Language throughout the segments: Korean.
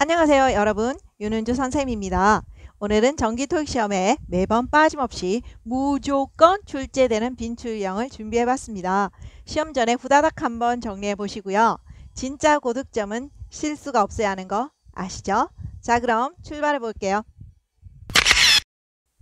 안녕하세요 여러분, 윤은주 선생님입니다. 오늘은 정기 토익 시험에 매번 빠짐없이 무조건 출제되는 빈출 유형을 준비해 봤습니다. 시험 전에 후다닥 한번 정리해 보시고요. 진짜 고득점은 실수가 없어야 하는 거 아시죠? 자, 그럼 출발해 볼게요.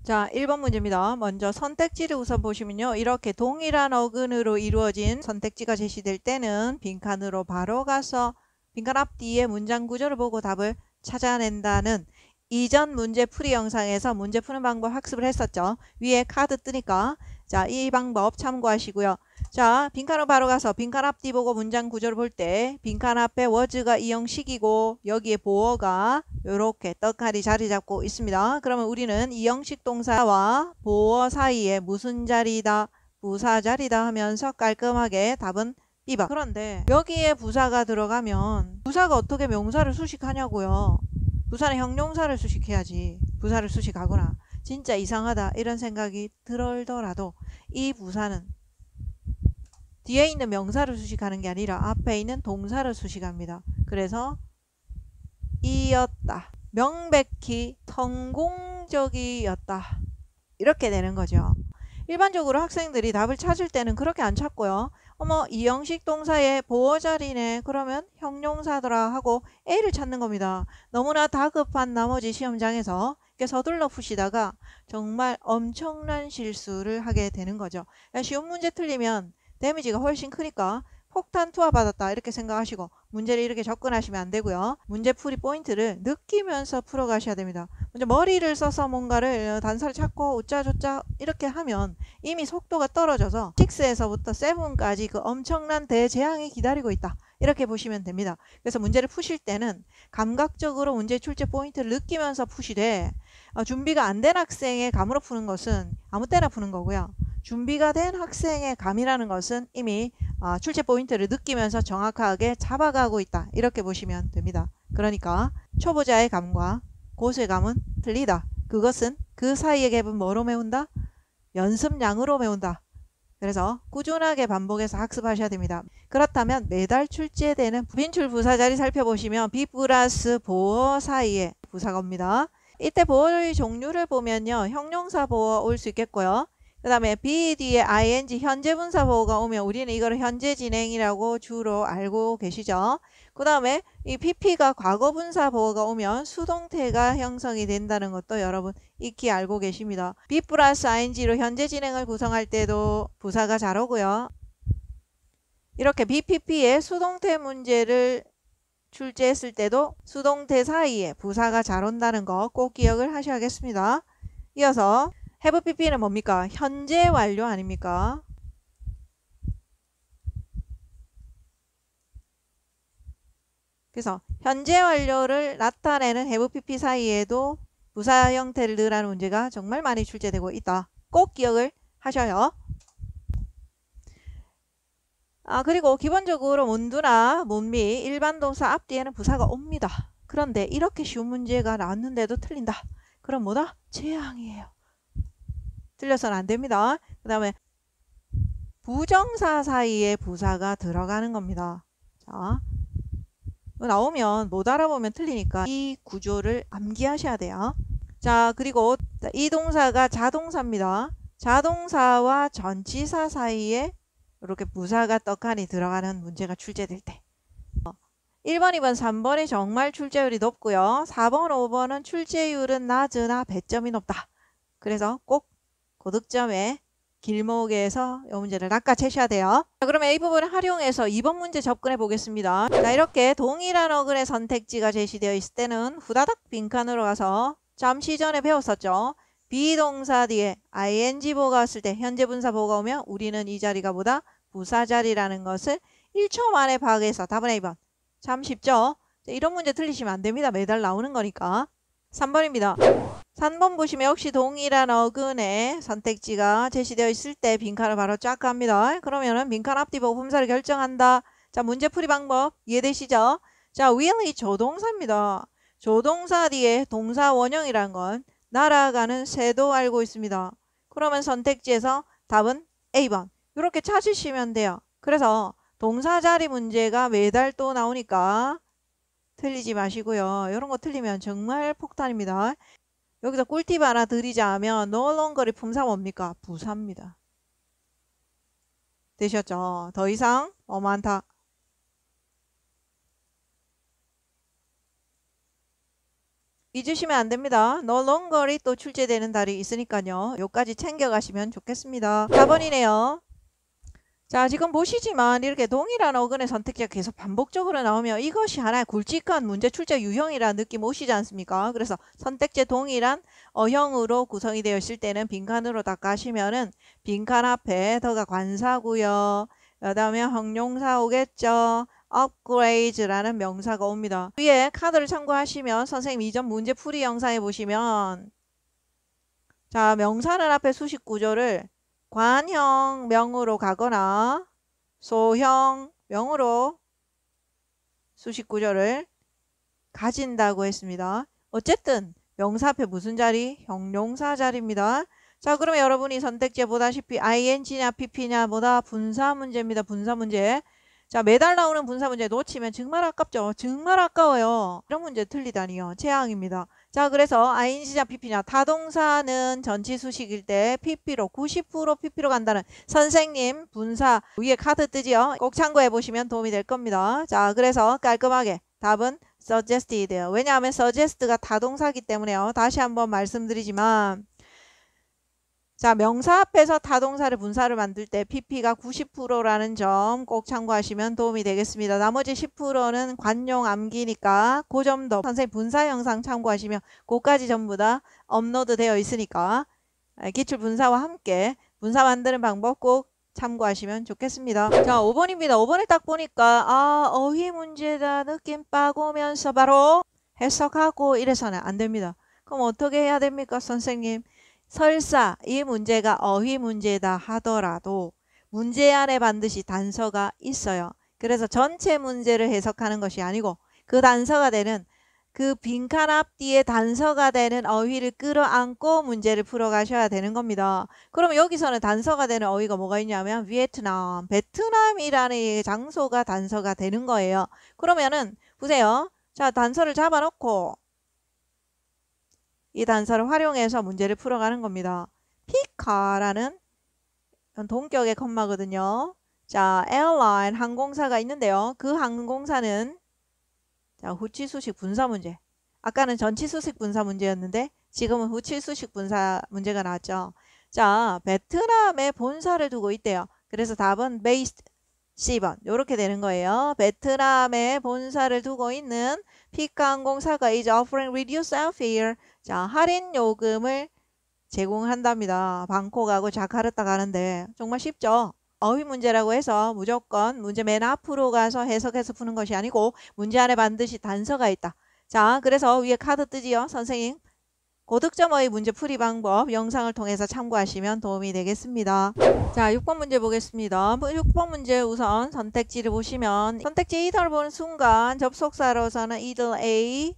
자, 1번 문제입니다. 먼저 선택지를 우선 보시면요, 이렇게 동일한 어근으로 이루어진 선택지가 제시될 때는 빈칸으로 바로 가서 빈칸 앞뒤에 문장 구조를 보고 답을 찾아낸다는 이전 문제 풀이 영상에서 문제 푸는 방법 학습을 했었죠. 위에 카드 뜨니까 자, 이 방법 참고하시고요. 자, 빈칸으로 바로 가서 빈칸 앞뒤 보고 문장 구조를 볼 때 빈칸 앞에 was가 이 형식이고 여기에 보어가 이렇게 떡하니 자리 잡고 있습니다. 그러면 우리는 이 형식 동사와 보어 사이에 무슨 자리다, 부사 자리다 하면서 깔끔하게 답은 B번. 그런데 여기에 부사가 들어가면 부사가 어떻게 명사를 수식하냐고요. 부사는 형용사를 수식해야지. 부사를 수식하거나 진짜 이상하다 이런 생각이 들더라도 이 부사는 뒤에 있는 명사를 수식하는 게 아니라 앞에 있는 동사를 수식합니다. 그래서 이었다, 명백히 성공적이었다 이렇게 되는 거죠. 일반적으로 학생들이 답을 찾을 때는 그렇게 안 찾고요. 어머, 이 형식 동사의 보어 자리네, 그러면 형용사더라 하고 A를 찾는 겁니다. 너무나 다급한 나머지 시험장에서 서둘러 푸시다가 정말 엄청난 실수를 하게 되는 거죠. 쉬운 문제 틀리면 데미지가 훨씬 크니까 폭탄 투하 받았다 이렇게 생각하시고 문제를 이렇게 접근하시면 안 되고요. 문제 풀이 포인트를 느끼면서 풀어가셔야 됩니다. 먼저 머리를 써서 뭔가를 단서를 찾고 웃자조짜 이렇게 하면 이미 속도가 떨어져서 6에서부터 7까지 그 엄청난 대재앙이 기다리고 있다 이렇게 보시면 됩니다. 그래서 문제를 푸실 때는 감각적으로 문제 출제 포인트를 느끼면서 푸시되 준비가 안 된 학생의 감으로 푸는 것은 아무 때나 푸는 거고요. 준비가 된 학생의 감이라는 것은 이미 출제 포인트를 느끼면서 정확하게 잡아가고 있다 이렇게 보시면 됩니다. 그러니까 초보자의 감과 고수의 감은 틀리다. 그것은 그 사이의 갭은 뭐로 메운다? 연습량으로 메운다. 그래서 꾸준하게 반복해서 학습하셔야 됩니다. 그렇다면 매달 출제되는 빈출 부사 자리 살펴보시면 B 플러스 보어 사이에 부사가 옵니다. 이때 보어의 종류를 보면요, 형용사 보어 올 수 있겠고요. 그 다음에 be 뒤에 ing 현재 분사 보어가 오면 우리는 이거를 현재 진행이라고 주로 알고 계시죠. 그 다음에 이 pp가 과거 분사 보어가 오면 수동태가 형성이 된다는 것도 여러분 익히 알고 계십니다. be 플러스 ing로 현재 진행을 구성할 때도 부사가 잘 오고요. 이렇게 bpp의 수동태 문제를 출제했을 때도 수동태 사이에 부사가 잘 온다는 거 꼭 기억을 하셔야겠습니다. 이어서 have pp는 뭡니까? 현재 완료 아닙니까? 그래서 현재 완료를 나타내는 have pp 사이에도 부사 형태를 넣으라는 문제가 정말 많이 출제되고 있다. 꼭 기억을 하셔요. 그리고 기본적으로 문두나 문미 일반 동사 앞뒤에는 부사가 옵니다. 그런데 이렇게 쉬운 문제가 나왔는데도 틀린다. 그럼 뭐다? 재앙이에요. 틀려서는 안 됩니다. 그 다음에 부정사 사이에 부사가 들어가는 겁니다. 자, 나오면 못 알아보면 틀리니까 이 구조를 암기하셔야 돼요. 자, 그리고 이 동사가 자동사입니다. 자동사와 전치사 사이에 이렇게 부사가 떡하니 들어가는 문제가 출제될 때 1번, 2번, 3번이 정말 출제율이 높고요. 4번, 5번은 출제율은 낮으나 배점이 높다. 그래서 꼭 고득점의 길목에서 이 문제를 낚아채셔야 돼요. 자, 그러면 이 부분을 활용해서 2번 문제 접근해 보겠습니다. 자, 이렇게 동일한 어근의 선택지가 제시되어 있을 때는 후다닥 빈칸으로 가서 잠시 전에 배웠었죠. 비동사 뒤에 ing 보가 왔을 때 현재 분사 보가 오면 우리는 이 자리가 뭐다? 부사 자리라는 것을 1초 만에 파악해서 답은 A번. 참 쉽죠? 자, 이런 문제 틀리시면 안 됩니다. 매달 나오는 거니까. 3번입니다. 3번 보시면 역시 동일한 어근의 선택지가 제시되어 있을 때 빈칸을 바로 쫙 갑니다. 그러면은 빈칸 앞뒤 보고 품사를 결정한다. 자, 문제풀이 방법 이해되시죠? 자, will이 조동사입니다. 조동사 뒤에 동사 원형이란 건 날아가는 새도 알고 있습니다. 그러면 선택지에서 답은 A번. 이렇게 찾으시면 돼요. 그래서 동사 자리 문제가 매달 또 나오니까 틀리지 마시고요. 이런 거 틀리면 정말 폭탄입니다. 여기서 꿀팁 하나 드리자면 no longer의 품사 뭡니까? 부사입니다. 되셨죠? 더 이상 많다. 잊으시면 안 됩니다. no longer이 또 출제되는 달이 있으니까요. 요까지 챙겨가시면 좋겠습니다. 4번이네요. 자, 지금 보시지만 이렇게 동일한 어근의 선택지가 계속 반복적으로 나오면 이것이 하나의 굵직한 문제 출제 유형이라는 느낌 오시지 않습니까? 그래서 선택지 동일한 어형으로 구성이 되어 있을 때는 빈칸으로 닦아시면은 빈칸 앞에 더가 관사고요. 그 다음에 형용사 오겠죠. upgrade라는 명사가 옵니다. 위에 카드를 참고하시면 선생님 이전 문제 풀이 영상에 보시면 자, 명사는 앞에 수식 구조를 관형 명으로 가거나 소형 명으로 수식 구조를 가진다고 했습니다. 어쨌든 명사 앞에 무슨 자리? 형용사 자리입니다. 자, 그러면 여러분이 선택지에 보다시피 ing냐 pp냐 뭐다? 분사 문제입니다. 분사 문제. 자, 매달 나오는 분사 문제 놓치면 정말 아깝죠. 정말 아까워요. 이런 문제 틀리다니요. 재앙입니다. 자, 그래서 ing냐 pp냐 타동사는 전치 수식일 때 pp로 90% pp로 간다는 선생님 분사 위에 카드 뜨지요. 꼭 참고해 보시면 도움이 될 겁니다. 자, 그래서 깔끔하게 답은 suggested. 왜냐하면 suggest가 타동사기 때문에요. 다시 한번 말씀드리지만 자, 명사 앞에서 타동사를 분사를 만들 때 pp가 90%라는 점 꼭 참고하시면 도움이 되겠습니다. 나머지 10%는 관용 암기니까 그 점도 선생님 분사 영상 참고하시면 그까지 전부 다 업로드 되어 있으니까 기출 분사와 함께 분사 만드는 방법 꼭 참고하시면 좋겠습니다. 자, 5번입니다. 5번에 딱 보니까 어휘 문제다 느낌 빠고면서 바로 해석하고 이래서는 안 됩니다. 그럼 어떻게 해야 됩니까, 선생님? 설사 이 문제가 어휘 문제다 하더라도 문제 안에 반드시 단서가 있어요. 그래서 전체 문제를 해석하는 것이 아니고 그 단서가 되는 그 빈칸 앞뒤에 단서가 되는 어휘를 끌어안고 문제를 풀어가셔야 되는 겁니다. 그럼 여기서는 단서가 되는 어휘가 뭐가 있냐면 베트남, 베트남이라는 장소가 단서가 되는 거예요. 그러면은 보세요. 자, 단서를 잡아놓고 이 단서를 활용해서 문제를 풀어가는 겁니다. 피카라는 동격의 컴마거든요. 자, 에어라인 항공사가 있는데요. 그 항공사는 자, 후치수식 분사 문제. 아까는 전치수식 분사 문제였는데 지금은 후치수식 분사 문제가 나왔죠. 자, 베트남에 본사를 두고 있대요. 그래서 답은 based C번 이렇게 되는 거예요. 베트남에 본사를 두고 있는 피카 항공사가 is offering reduced airfare. 자, 할인 요금을 제공한답니다. 방콕하고 자카르타 가는데 정말 쉽죠? 어휘 문제라고 해서 무조건 문제 맨 앞으로 가서 해석해서 푸는 것이 아니고 문제 안에 반드시 단서가 있다. 자, 그래서 위에 카드 뜨지요. 선생님 고득점 어휘 문제 풀이 방법 영상을 통해서 참고하시면 도움이 되겠습니다. 자, 6번 문제 보겠습니다. 6번 문제 우선 선택지를 보시면 선택지 either를 보는 순간 접속사로서는 either A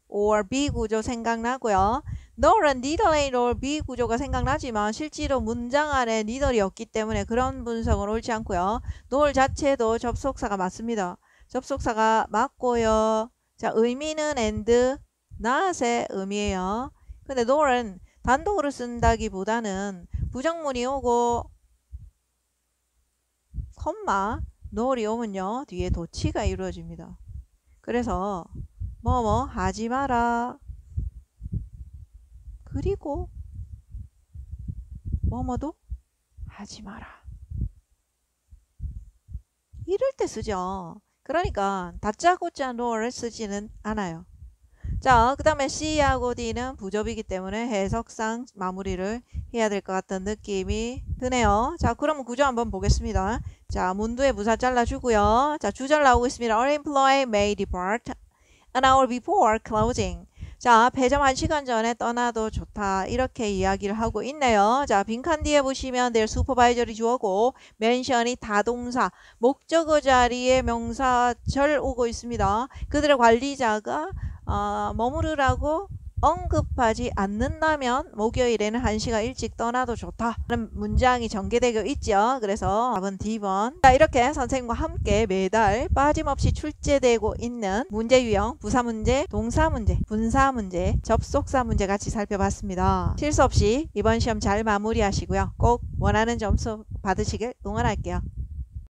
or B 구조 생각나고요. nol은 neither A nor B 구조가 생각나지만 실제로 문장 안에 neither이 없기 때문에 그런 분석은 옳지 않고요. nor 자체도 접속사가 맞습니다. 접속사가 맞고요. 자, 의미는 and, not의 의미예요. 근데 nor은 단독으로 쓴다기보다는 부정문이 오고 콤마 nor이 오면요. 뒤에 도치가 이루어집니다. 그래서 뭐뭐 하지 마라. 그리고 뭐뭐도 하지 마라. 이럴 때 쓰죠. 그러니까 다짜고짜 no를 쓰지는 않아요. 자, 그 다음에 C하고 D는 부접이기 때문에 해석상 마무리를 해야 될 것 같은 느낌이 드네요. 자, 그러면 구조 한번 보겠습니다. 자, 문두에 부사 잘라주고요. 자, 주절 나오고 있습니다. Our employee may depart an hour before closing. 자, 폐점 1시간 전에 떠나도 좋다. 이렇게 이야기를 하고 있네요. 자, 빈칸 뒤에 보시면 their supervisor이 주어고 mention이 타동사, 목적어 자리에 명사절 오고 있습니다. 그들의 관리자가 머무르라고 언급하지 않는다면 목요일에는 1시간 일찍 떠나도 좋다 라는 문장이 전개되어 있죠. 그래서 답은 D번. 자, 이렇게 선생님과 함께 매달 빠짐없이 출제되고 있는 문제 유형, 부사문제, 동사문제, 분사문제, 접속사 문제 같이 살펴봤습니다. 실수 없이 이번 시험 잘 마무리하시고요. 꼭 원하는 점수 받으시길 응원할게요.